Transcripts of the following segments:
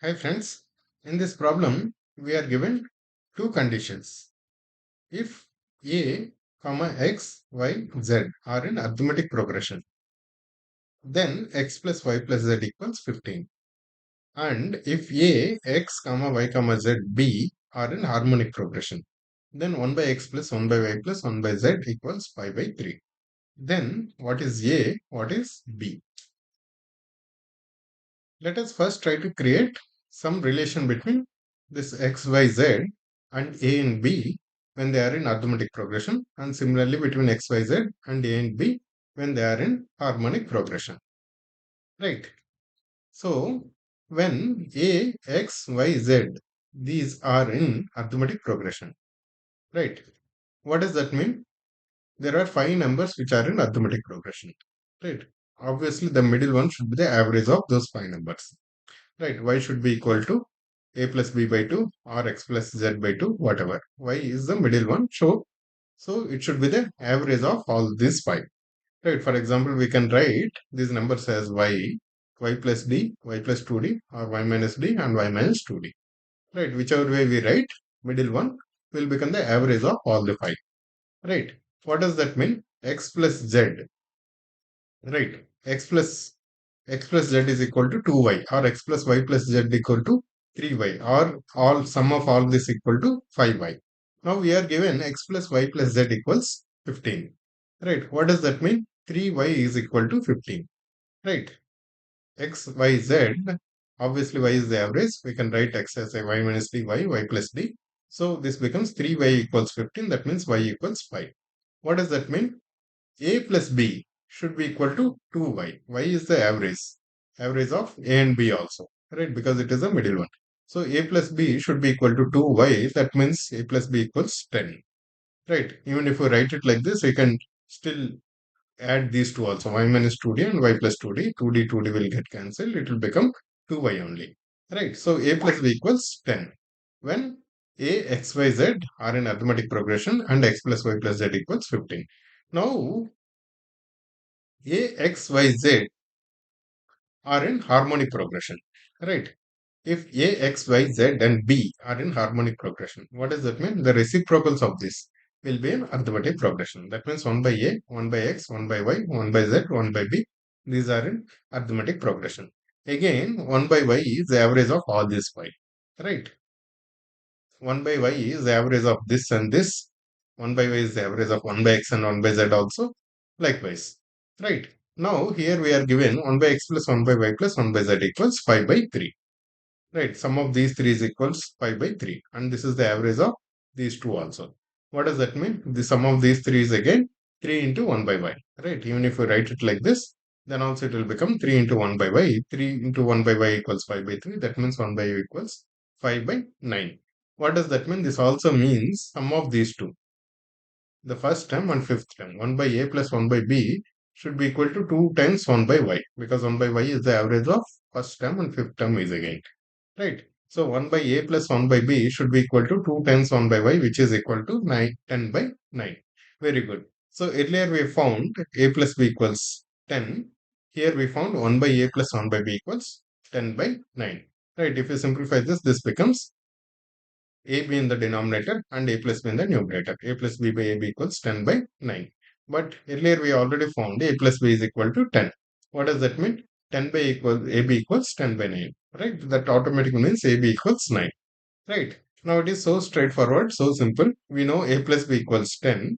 Hi friends, in this problem we are given two conditions. If a, comma x, y, z are in arithmetic progression, then x plus y plus z equals 15. And if a, x, comma y, comma z, b are in harmonic progression, then 1 by x plus 1 by y plus 1 by z equals pi by 3. Then what is a, what is b? Let us first try to create some relation between this x, y, z and a and b when they are in arithmetic progression, and similarly between x, y, z and a and b when they are in harmonic progression. Right. So when a, x, y, z, these are in arithmetic progression. Right. What does that mean? There are five numbers which are in arithmetic progression. Right. Obviously, the middle one should be the average of those five numbers. Right, y should be equal to a plus b by 2 or x plus z by 2, whatever. Y is the middle one, so it should be the average of all these five. Right, for example, we can write these numbers as y plus d, y plus 2d, or y minus d and y minus 2d. Right, whichever way we write, middle one will become the average of all the five. Right, what does that mean? X plus z, right, x plus z is equal to 2y, or x plus y plus z equal to 3y, or all sum of all this equal to 5y. Now we are given x plus y plus z equals 15. Right. What does that mean? 3y is equal to 15. Right. X, y, z. Obviously, y is the average. We can write x as a y minus d, y plus d. So this becomes 3y equals 15. That means y equals 5. What does that mean? A plus b should be equal to 2y. Y is the average of a and b also, right? Because it is the middle one. So a plus b should be equal to 2y. That means a plus b equals 10, right? Even if we write it like this, we can still add these two also, y minus 2d and y plus 2d. 2d will get cancelled. It will become 2y only, right? So a plus b equals 10 when a, x, y, z are in arithmetic progression and x plus y plus z equals 15. Now a, x, y, z are in harmonic progression, right? If a, x, y, z and b are in harmonic progression, what does that mean? The reciprocals of this will be in arithmetic progression. That means 1 by a, 1 by x, 1 by y, 1 by z, 1 by b. These are in arithmetic progression. Again, 1 by y is the average of all these five, right? 1 by y is the average of this and this. 1 by y is the average of 1 by x and 1 by z also. Likewise. Right. Now here we are given 1 by x plus 1 by y plus 1 by z equals 5 by 3. Right. Sum of these three is equals 5 by 3. And this is the average of these two also. What does that mean? The sum of these three is again 3 into 1 by y. Right. Even if we write it like this, then also it will become 3 into 1 by y. 3 into 1 by y equals 5 by 3. That means 1 by y equals 5 by 9. What does that mean? This also means sum of these two, the first term and fifth term, 1 by a plus 1 by b should be equal to 2 times 1 by y, because 1 by y is the average of first term and fifth term is again, right? So 1 by a plus 1 by b should be equal to 2 times 1 by y, which is equal to 10 by 9. Very good. So earlier we found a plus b equals 10. Here we found 1 by a plus 1 by b equals 10 by 9. Right? If you simplify this, this becomes a b in the denominator and a plus b in the numerator. A plus b by ab equals 10 by 9. But earlier we already found a plus b is equal to 10. What does that mean? 10 by ab equals 10 by 9. Right? That automatically means ab equals 9. Right? Now it is so straightforward, so simple. We know a plus b equals 10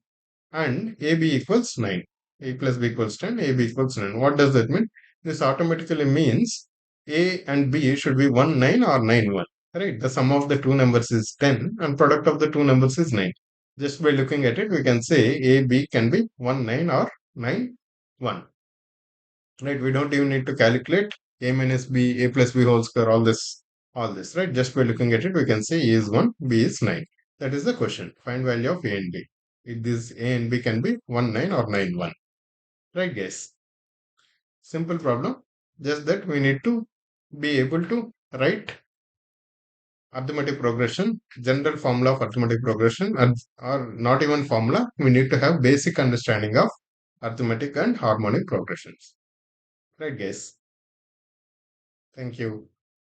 and ab equals 9. A plus b equals 10, ab equals 9. What does that mean? This automatically means a and b should be 1 9 or 9 1. Right? The sum of the two numbers is 10 and product of the two numbers is 9. Just by looking at it, we can say a b can be 1 9 or 9 1. Right? We don't even need to calculate a minus b, a plus b whole square, all this, right? Just by looking at it, we can say a is 1, b is 9. That is the question. Find value of a and b. If this a and b can be 1 9 or 9 1. Right, guys? Simple problem. Just that we need to be able to write arithmetic progression, general formula of arithmetic progression, or not even formula. We need to have basic understanding of arithmetic and harmonic progressions. Right, guys? Thank you.